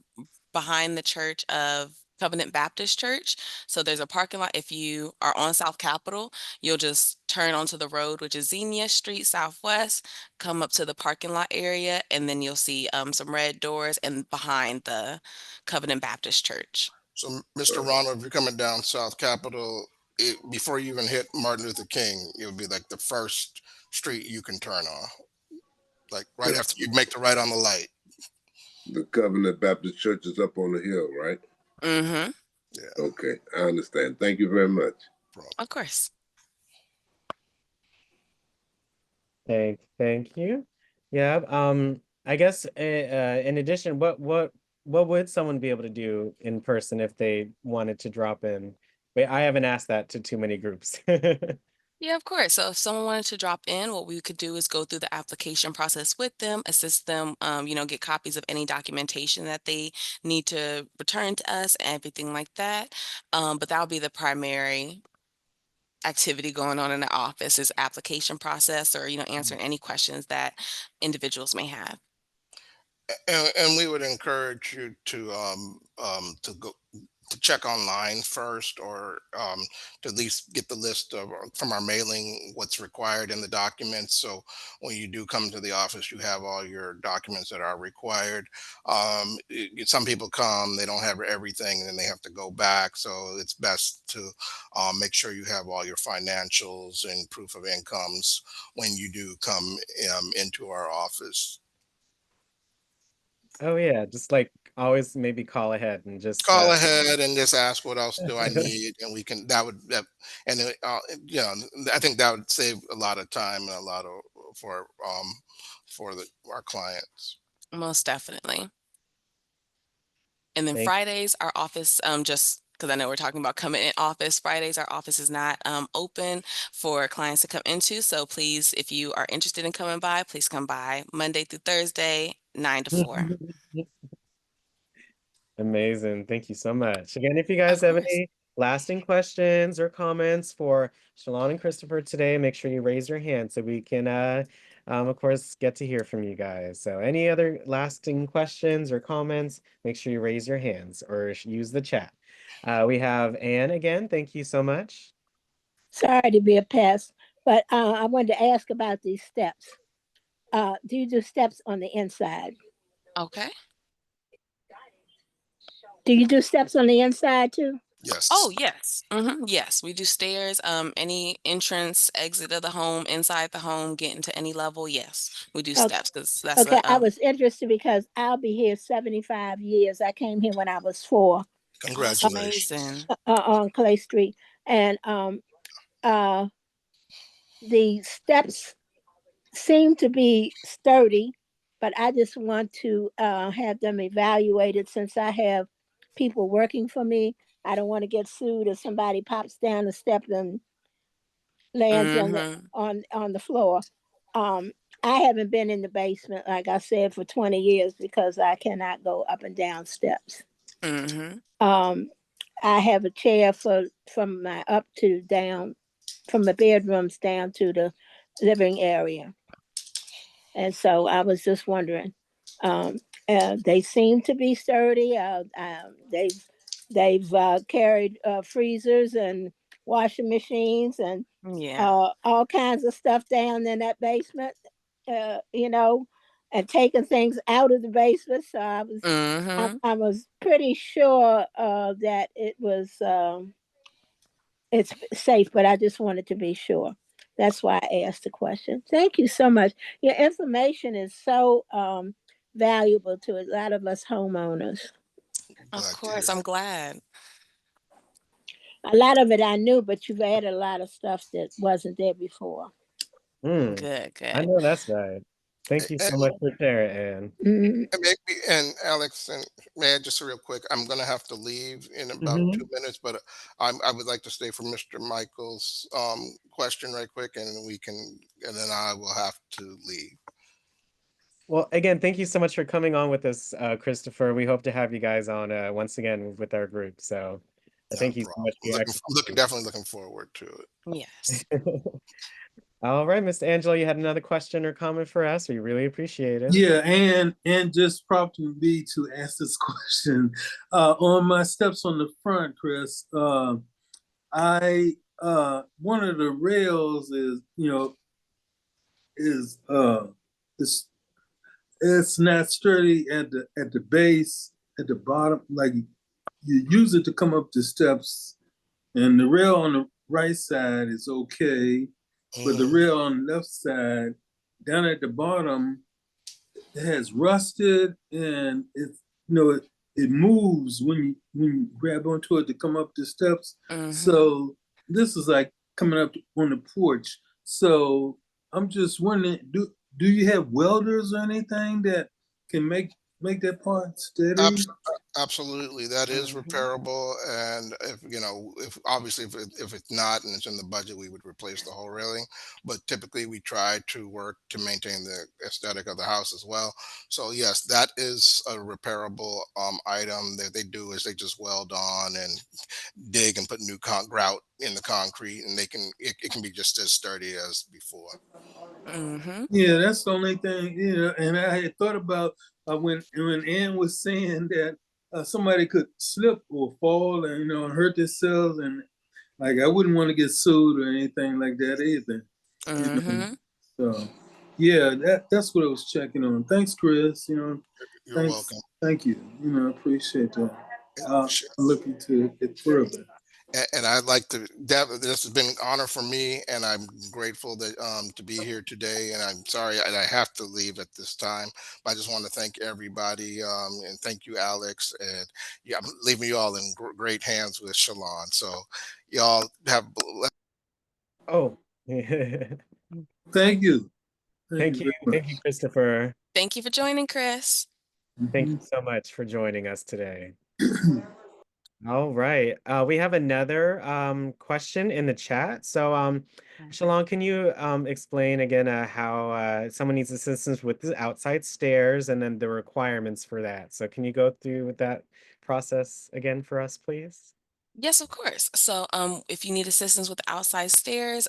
behind the church of Covenant Baptist Church. So there's a parking lot. If you are on South Capitol, you'll just turn onto the road, which is Xenia Street Southwest, come up to the parking lot area, and then you'll see some red doors and behind the Covenant Baptist Church. So, Mr. Ronald, if you're coming down South Capitol, before you even hit Martin Luther King, it would be like the first street you can turn on, like right The, after you make the right on the light. the Covenant Baptist Church is up on the hill, right? Mm-hmm. Yeah. Okay, I understand. Thank you very much. Of course. Thank you. Yeah. I guess in addition, what would someone be able to do in person if they wanted to drop in? Wait, I haven't asked that to too many groups. Yeah, of course. So if someone wanted to drop in, what we could do is go through the application process with them, assist them, get copies of any documentation that they need to return to us and everything like that. But that would be the primary activity going on in the office is application process or, answering any questions that individuals may have. And we would encourage you to go to check online first, or to at least get the list of from our mailing what's required in the documents. So when you do come to the office, you have all your documents that are required. Some people come, they don't have everything, and then they have to go back. So it's best to make sure you have all your financials and proof of incomes when you do come into our office. Oh yeah, just like always maybe call ahead and just Call ahead and just ask what else do I need, and we can and you know, I think that would save a lot of time and a lot of for our clients. Most definitely. And then Thank Fridays, our office, just because I know we're talking about coming in office, Fridays, our office is not open for clients to come into. So please, if you are interested in coming by, please come by Monday through Thursday, 9 to 4. Amazing. Thank you so much. Again, if you guys Of have course. any lasting questions or comments for Shalawn and Christopher today, make sure you raise your hand so we can, of course, get to hear from you guys. So any other lasting questions or comments, make sure you raise your hands or use the chat. We have Anne again. Thank you so much. Sorry to be a pest, but I wanted to ask about these steps. Do you do steps on the inside? Okay. Do you do steps on the inside too? Yes. Oh, yes. Yes, we do stairs. Any entrance, exit of the home, inside the home, get into any level. Yes, we do Okay. steps because that's Okay, a I was interested because I'll be here 75 years. I came here when I was 4 Oh, that's Congratulations. amazing. on Clay Street. And the steps seem to be sturdy, but I just want to have them evaluated since I have people working for me. I don't want to get sued if somebody pops down the step and lands on the Mm-hmm. on the floor. Um, I haven't been in the basement, like I said, for 20 years because I cannot go up and down steps. Mm-hmm. I have a chair from my up to down, from the bedrooms down to the living area. And so I was just wondering. Um, they seem to be sturdy. They've carried freezers and washing machines and Yeah. all kinds of stuff down in that basement. You know, and taking things out of the basement. So Mm-hmm. I was pretty sure that it's safe, but I just wanted to be sure. That's why I asked the question. Thank you so much. Your information is so valuable to a lot of us homeowners. Of Glad to hear course, I'm glad. A lot of it I knew, but you've added a lot of stuff that wasn't there before. Mm, Good, I good. know that's right. Thank you so it. much for sharing, Anne. Mhm. And maybe, and Alex, and may I just real quick, I'm gonna have to leave in about 2 minutes, but I would like to stay for Mr. Michael's question right quick, and and then I will have to leave. Well, again, thank you so much for coming on with us, Christopher. We hope to have you guys on once again with our group. So No thank you so problem. much for your Definitely looking forward to it. Yes. expertise. All right, Mr. Angelo, you had another question or comment for us. We really appreciate it. Yeah, and just prompting me to ask this question. On my steps on the front, Chris, I one of the rails is, is it's not sturdy at the base, at the bottom. Like you use it to come up the steps, and the rail on the right side is okay, but the Mhm. rail on the left side, down at the bottom, it has rusted, and it moves when you grab onto it to come up the steps. Mm-hmm. So this is like coming up on the porch. So I'm just wondering, do you have welders or anything that can make that part steady? Absolutely, that is Mm-hmm. repairable, and if obviously if it's not and it's in the budget, we would replace the whole railing. But typically, we try to work to maintain the aesthetic of the house as well. So yes, that is a repairable item. That they do is they just weld on and dig and put new grout in the concrete, and it can be just as sturdy as before. Mm-hmm. Yeah, that's the only thing, And I had thought about when Ann was saying that somebody could slip or fall and hurt themselves, and like I wouldn't want to get sued or anything like that either. You know. Mm-hmm. So yeah, that's what I was checking on. Thanks, Chris. You're Thanks, welcome. thank you. I appreciate that. Sure. I'll look into it further. And I'd like to, this has been an honor for me, and I'm grateful that to be here today. And I'm sorry I have to leave at this time, but I just want to thank everybody, and thank you, Alex. And yeah, I'm leaving you all in great hands with Shalawn. So y'all have Oh, Thank you. Thank you thank you. very Thank much. you, Christopher. Thank you for joining, Chris. Thank you Mhm. so much for joining us today. All right. We have another question in the chat. So, Shalon, can you explain again how someone needs assistance with the outside stairs and then the requirements for that? So, can you go through with that process again for us, please? Yes, of course. So, if you need assistance with outside stairs,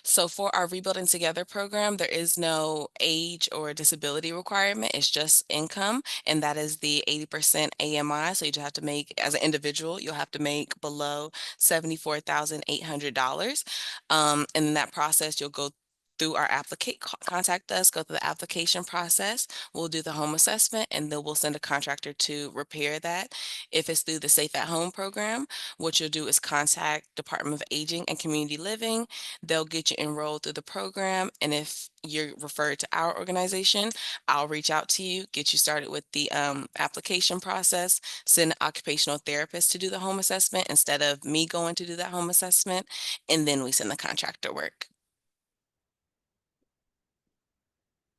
so for our Rebuilding Together program, there is no age or disability requirement. It's just income, and that is the 80% AMI. So you just have to make, as an individual, you'll have to make below $74,800. And in that process, you'll go through our contact us, go through the application process. We'll do the home assessment, and then we'll send a contractor to repair that. If it's through the Safe at Home program, what you'll do is contact Department of Aging and Community Living. They'll get you enrolled through the program. And if you're referred to our organization, I'll reach out to you, get you started with the application process, send an occupational therapist to do the home assessment instead of me going to do that home assessment. And then we send the contractor work.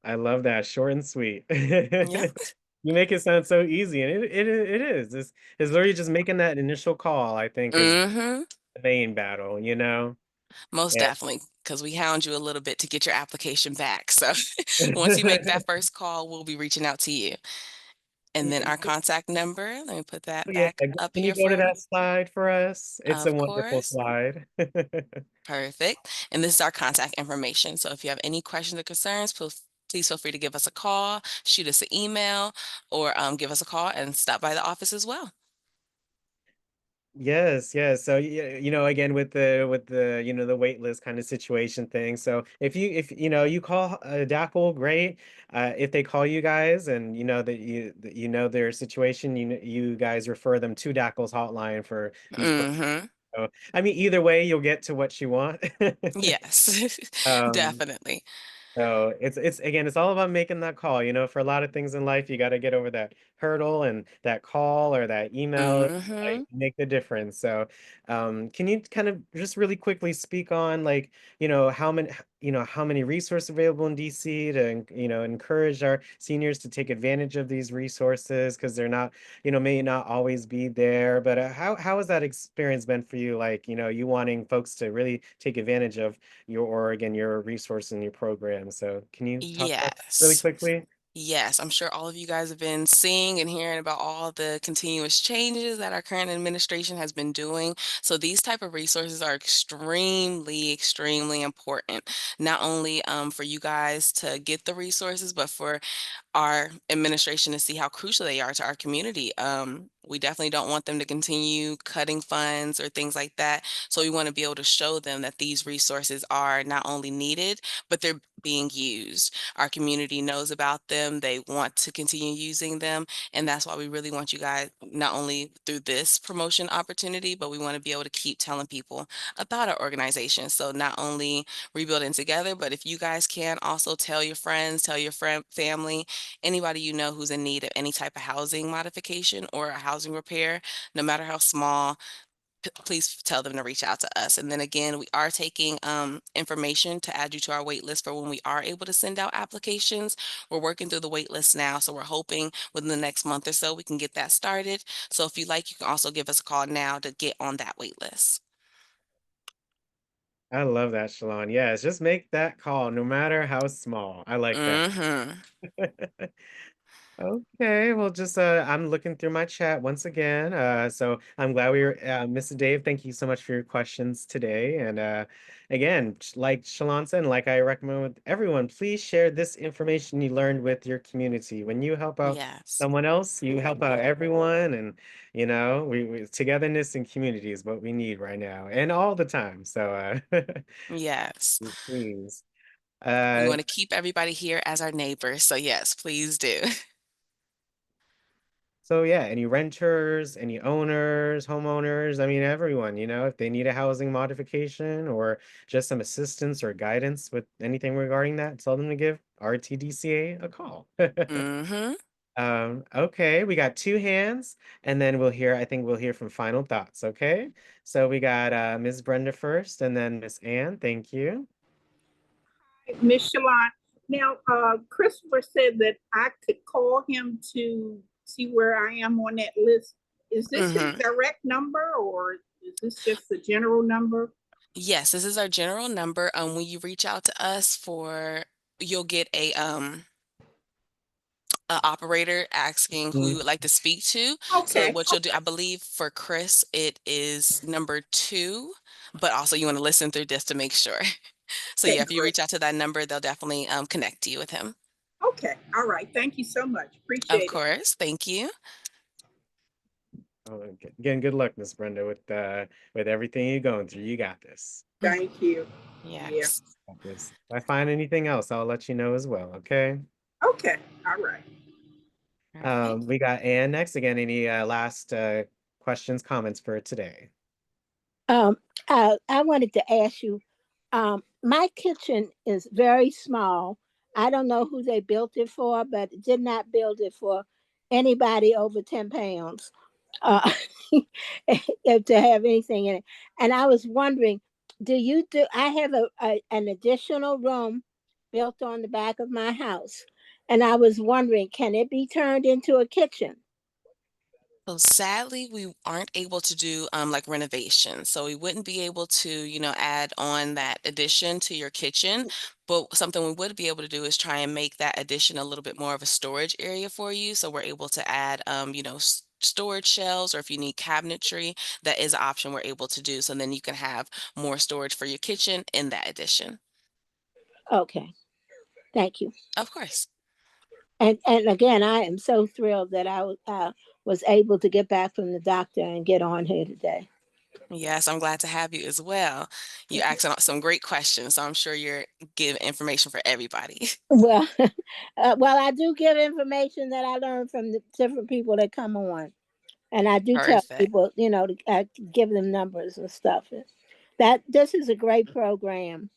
I love that, short and sweet. Yeah. You make it sound so easy, and it is. It's literally just making that initial call, I think, is Mm-hmm. the main battle, you know? Most Yeah. definitely, because we hound you a little bit to get your application back. So once you make that first call, we'll be reaching out to you. And then our contact number, let me put that Yeah, back up can you here go to for you. that slide for us? It's a Of wonderful course. slide. Perfect. And this is our contact information. So if you have any questions or concerns, please feel free to give us a call, shoot us an email, or give us a call and stop by the office as well. Yes, yes. So again with the the wait list kind of situation thing. So if you call DAPL, great. If they call you guys and you know that you know their situation, you guys refer them to DACL's hotline for these. Mm-hmm. So, I mean, either way, you'll get to what you want. Yes, Um, definitely. so it's again, it's all about making that call. For a lot of things in life, you got to get over that hurdle, and that call or that email Mm-hmm. make the difference. So, can you kind of just really quickly speak on like, how many resources available in DC to, encourage our seniors to take advantage of these resources because they're not, may not always be there. But how has that experience been for you? Like, you wanting folks to really take advantage of your resource and your program. So can you talk about that really Yes. quickly? Yes, I'm sure all of you guys have been seeing and hearing about all the continuous changes that our current administration has been doing. So these type of resources are extremely, extremely important, not only for you guys to get the resources, but for our administration to see how crucial they are to our community. We definitely don't want them to continue cutting funds or things like that. So we want to be able to show them that these resources are not only needed, but they're being used. Our community knows about them. They want to continue using them. And that's why we really want you guys, not only through this promotion opportunity, but we want to be able to keep telling people about our organization. So not only rebuilding together, but if you guys can also tell your friends, tell your family, anybody you know who's in need of any type of housing modification or a housing repair, no matter how small, please tell them to reach out to us. And then again, we are taking information to add you to our wait list for when we are able to send out applications. We're working through the wait list now, so we're hoping within the next month or so we can get that started. So if you like, you can also give us a call now to get on that wait list. I love that, Shalon. Yes, just make that call, no matter how small. I like that. Mm-hmm. Okay, well, just I'm looking through my chat once again. So I'm glad we were, Mr. Dave. Thank you so much for your questions today. And again, like Shalon said, and like I recommend with everyone, please share this information you learned with your community. When you help out Yes. someone else, you help out everyone, and we togetherness and community is what we need right now and all the time. So Yes. please. We Uh, want to keep everybody here as our neighbors. So yes, please do. So yeah, any renters, any owners, homeowners, I mean everyone, if they need a housing modification or just some assistance or guidance with anything regarding that, tell them to give RTDCA a call. Mm-hmm. Okay, we got two hands, and then I think we'll hear from final thoughts, okay? So we got Ms. Brenda first, and then Miss Ann, thank you. Miss Shalawn. Now, Christopher said that I could call him to see where I am on that list. Is this his direct number, or is this just the general number? Yes, this is our general number. When you reach out to us you'll get a operator asking who you would like to speak to. So Okay. what you'll do, I believe for Chris, it is number 2, but also you want to listen through just to make sure. So Okay, yeah, if you great. reach out to that number, they'll definitely connect you with him. Okay. All right. Thank you so much. Of Appreciate it. course. Thank you. Oh, again, good luck, Miss Brenda, with everything you're going through. You got this. Thank you. Yeah. Yes. Got this. If I find anything else, I'll let you know as well, okay? Okay. All right. Perfect. We got Ann next. Again, any last questions, comments for today? I wanted to ask you, my kitchen is very small. I don't know who they built it for, but did not build it for anybody over 10 pounds uh, to have anything in it. And I was wondering, I have an additional room built on the back of my house. And I was wondering, can it be turned into a kitchen? So sadly, we aren't able to do like renovations. So we wouldn't be able to, add on that addition to your kitchen. But something we would be able to do is try and make that addition a little bit more of a storage area for you. So we're able to add, storage shelves, or if you need cabinetry, that is an option we're able to do. So then you can have more storage for your kitchen in that addition. Okay, thank you. Of course. And again, I am so thrilled that I was able to get back from the doctor and get on here today. Yes, I'm glad to have you as well. You asked some great questions, so I'm sure you're giving information for everybody. Well, well, I do give information that I learned from the different people that come on, and I do tell Perfect. people, to give them numbers and stuff. That this is a great program.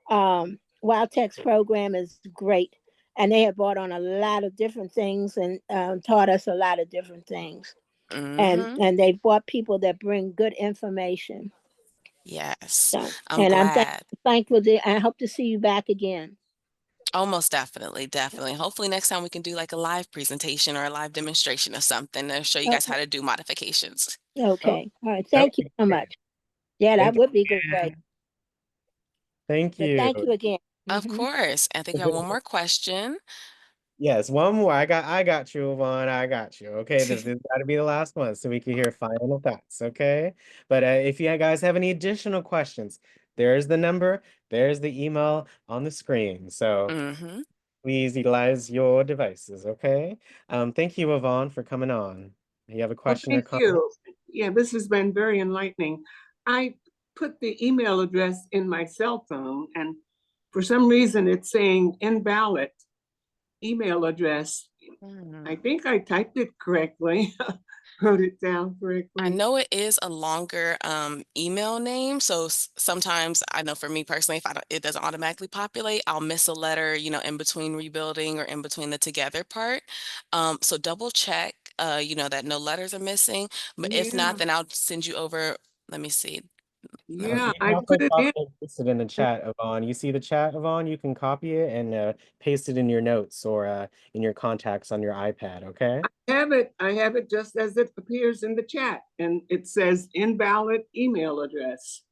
Wild Tech's program is great, and they have brought on a lot of different things and taught us a lot of different things. Mm-hmm. And they brought people that bring good information. Yes, So, I'm and I'm glad. thankful. I hope to see you back again. Oh, most definitely, definitely. Hopefully next time we can do like a live presentation or a live demonstration of something to show you guys how to do modifications. Oh, Okay. All right. that would Thank you be so great. much. Yeah, that Thank would be you, great. Ann. Thank But you. thank you again. Of course. I think I have one more question. Yes, one more. I got you, Yvonne. I got you. Okay, this got to be the last one so we can hear final thoughts. Okay, but if you guys have any additional questions, there's the number, there's the email on the screen. So Mm-hmm. please utilize your devices. Okay. Thank you, Yvonne, for coming on. You have a Well, question or thank comment? you. Yeah, this has been very enlightening. I put the email address in my cell phone, and for some reason it's saying invalid email address. I think I typed it correctly, wrote it down I correctly. know it is a longer email name, so sometimes I know for me personally, if it doesn't automatically populate, I'll miss a letter, in between rebuilding or in between the together part. So double check, that no letters are missing. But if Yeah, not, then I'll send you over. Let me see. yeah, You can I also put it copy in. and paste it in the chat, Yvonne. You see the chat, Yvonne? You can copy it and paste it in your notes or in your contacts on your iPad, okay? I have it just as it appears in the chat, and it says invalid email address.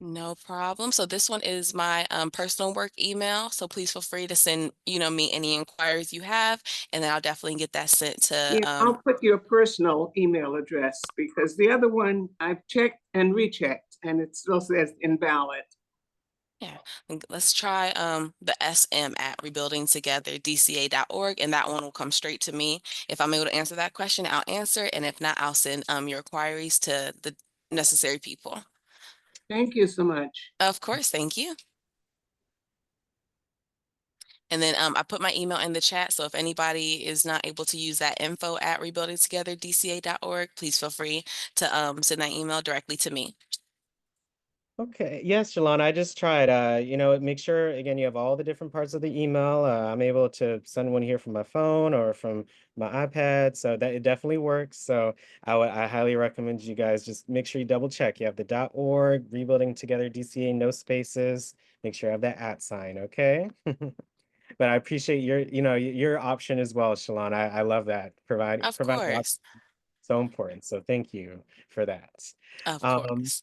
No problem. So this one is my personal work email. So please feel free to send, me any inquiries you have, and then I'll definitely get that sent to Yeah, I'll put your personal email address because the other one I've checked and rechecked, and it still says invalid. Yeah, let's try the SM at rebuildingtogetherdca.org, and that one will come straight to me. If I'm able to answer that question, I'll answer, and if not, I'll send your inquiries to the necessary people. Thank you so much. Of course, thank you. And then I put my email in the chat. So if anybody is not able to use that info at rebuildingtogetherdca.org, please feel free to send that email directly to me. Okay. Yes, Shalawn, I just tried. Make sure again you have all the different parts of the email. I'm able to send one here from my phone or from my iPad, so that it definitely works. So I highly recommend you guys just make sure you double check. You have the .org, Rebuilding Together DCA, no spaces. Make sure you have that @ sign, okay? But I appreciate your option as well, Shalawn. I love that. Of Provide the option, course. so important. So thank you for that. Of Um, course.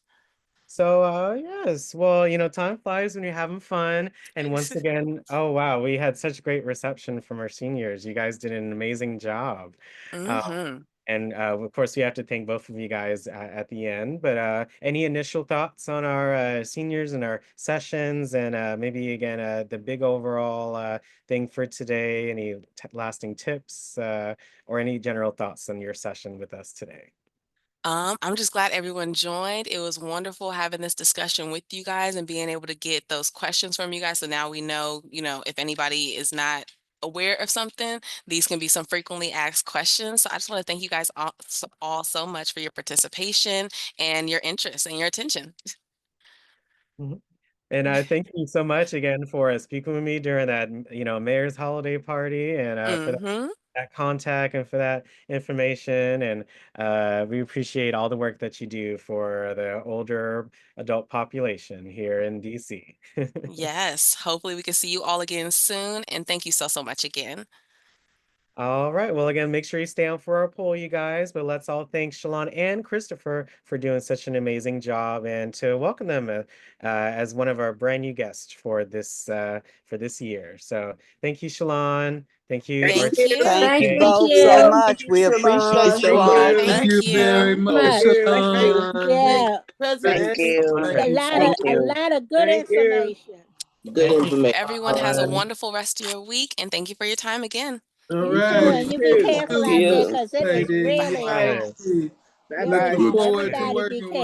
so yes, well, time flies when you're having fun. And once again, oh wow, we had such great reception from our seniors. You guys did an amazing job. Uh, Mm-hmm. and of course, we have to thank both of you guys at the end. But any initial thoughts on our seniors and our sessions, and maybe again the big overall thing for today? Any lasting tips or any general thoughts on your session with us today? I'm just glad everyone joined. It was wonderful having this discussion with you guys and being able to get those questions from you guys. So now we know, if anybody is not aware of something, these can be some frequently asked questions. So I just want to thank you guys all so much for your participation and your interest and your attention. Mhm. And thank you so much again for speaking with me during that, mayor's holiday party, and for Mm-hmm. that contact and for that information. And we appreciate all the work that you do for the older adult population here in DC. Yes. Hopefully we can see you all again soon. And thank you so much again. All right. Well, again, make sure you stay on for our poll, you guys. But let's all thank Shalawn and Christopher for doing such an amazing job, and to welcome them as one of our brand new guests for this year. So thank you, Shalon. Thank you, Thank Thank you. you. Thank you RTA. Thank both so you. much. We appreciate Shalon. you Thank all. you. Thank Thank you very you. much, Much. Thank you. Sean. Yeah. President. Thank you. A lot of Thank a you. lot of good Thank you. information. Good I hope information. everyone has a wonderful rest of your week. And thank you for your time again. All You too, right. and You you be too. Thank careful out there you. because it is Lady. really Bye-bye. Right. Yes. Bye yeah. Have a bye. good Looking one. forward to Everybody be working careful. with